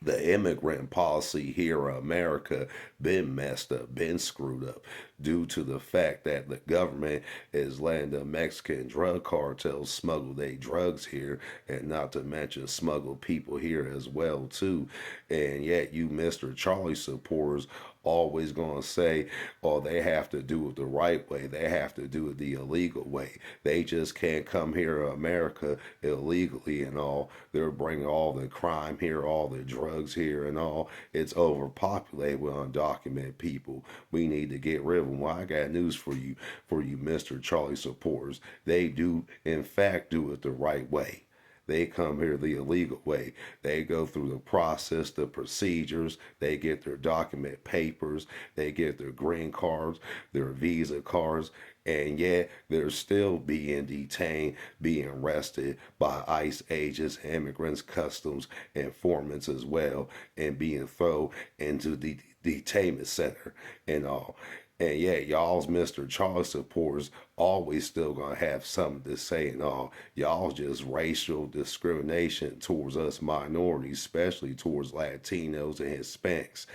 The immigrant policy here in America been messed up, been screwed up due to the fact that the government is letting the Mexican drug cartels smuggle their drugs here, and not to mention smuggle people here as well too. And yet you Mr. Charlie supporters always going to say, oh, they have to do it the right way. They have to do it the illegal way. They just can't come here to America illegally and all. They're bringing all the crime here, all the drugs here and all. It's overpopulated with undocumented people. We need to get rid of them. Well, I got news for you Mr. Charlie supporters. They do, in fact, do it the right way. They come here the illegal way. They go through the process, the procedures. They get their document papers. They get their green cards, their visa cards. And yet they're still being detained, being arrested by ICE agents, immigrants, customs, informants as well, and being thrown into the detainment center and all. And yet, y'all's Mr. Charlie supporters always still gonna have something to say and all. Y'all just racial discrimination towards us minorities, especially towards Latinos and Hispanics.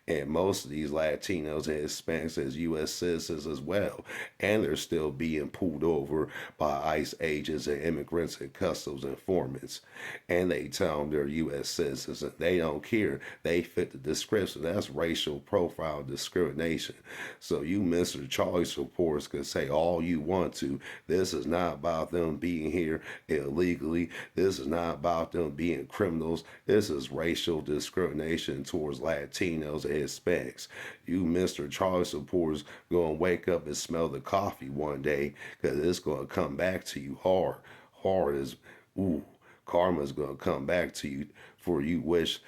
And most of these Latinos and Hispanics as U.S. citizens as well. And they're still being pulled over by ICE agents and immigrants and customs informants. And they tell them they're U.S. citizens and they don't care. They fit the description. That's racial profile discrimination. So you Mr. Charlie supporters can say all you want to. This is not about them being here illegally. This is not about them being criminals. This is racial discrimination towards Latinos and Hispanics. You Mr. Charlie supporters gonna wake up and smell the coffee one day because it's gonna come back to you hard. Hard as ooh. Karma's gonna come back to you for you wish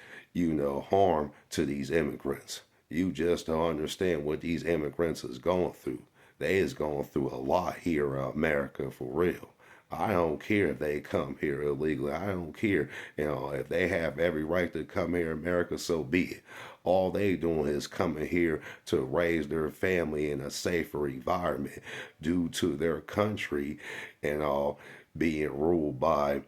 harm to these immigrants. You just don't understand what these immigrants is going through. They is going through a lot here in America for real. I don't care if they come here illegally. I don't care. If they have every right to come here in America, so be it. All they doing is coming here to raise their family in a safer environment due to their country and all being ruled by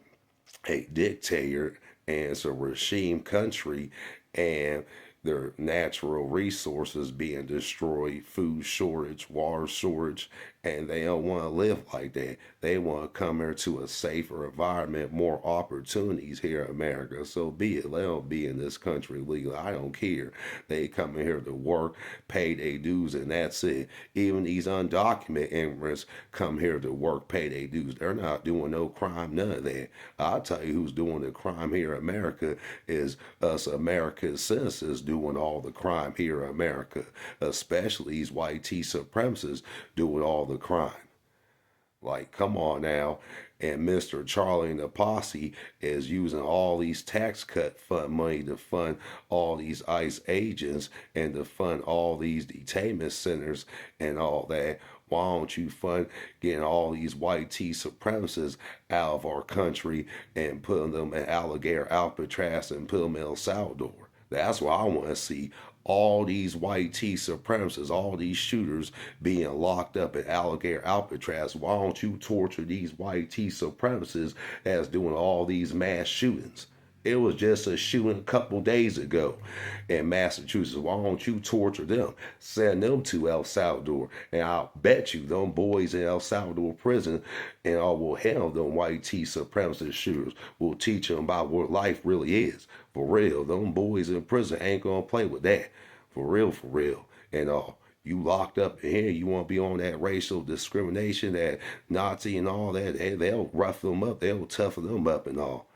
a dictator and it's a regime country and their natural resources being destroyed, food shortage, water shortage, and they don't want to live like that. They want to come here to a safer environment, more opportunities here in America. So be it. Let them be in this country legally. I don't care. They come in here to work, pay their dues, and that's it. Even these undocumented immigrants come here to work, pay their dues. They're not doing no crime, none of that. I'll tell you who's doing the crime here in America is us American citizens doing all the crime here in America, especially these white T supremacists doing all the crime. Like, come on now. And Mr. Charlie and the posse is using all these tax cut fund money to fund all these ICE agents and to fund all these detainment centers and all that. Why don't you fund getting all these white T supremacists out of our country and putting them in alligator Alcatraz and put them in El Salvador? That's what I want to see. All these white T supremacists, all these shooters being locked up in alligator Alcatraz. Why don't you torture these white T supremacists that's doing all these mass shootings? It was just a shooting a couple days ago in Massachusetts. Why don't you torture them? Send them to El Salvador. And I'll bet you them boys in El Salvador prison and all will handle them white T supremacist shooters. Will teach them about what life really is. For real, them boys in prison ain't gonna play with that. For real, for real. And you locked up in here, you want to be on that racial discrimination, that Nazi and all that, they'll rough them up, they'll toughen them up and all.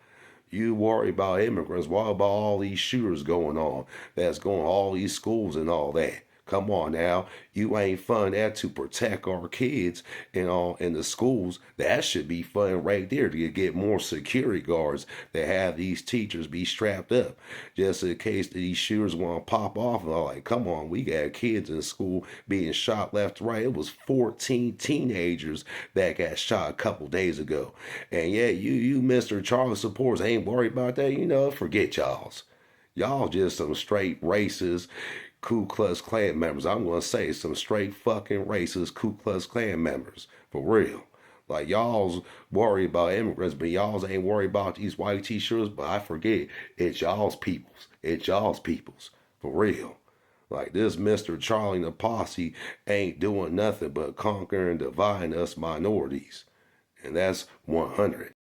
You worry about immigrants. What about all these shooters going on? That's going to all these schools and all that. Come on now. You ain't fund that to protect our kids and all in the schools. That should be fun right there to get more security guards to have these teachers be strapped up. Just in case these shooters want to pop off and all like, come on, we got kids in school being shot left and right. It was 14 teenagers that got shot a couple days ago. And yeah, you Mr. Charlie supporters ain't worried about that, forget y'all's. Y'all just some straight racist Ku Klux Klan members. I'm going to say some straight fucking racist Ku Klux Klan members. For real. Like, y'all's worried about immigrants, but y'all's ain't worried about these white t-shirts. But I forget, it's y'all's peoples. It's y'all's peoples, for real. Like this Mr. Charlie and the posse ain't doing nothing but conquering and dividing us minorities. And that's 100.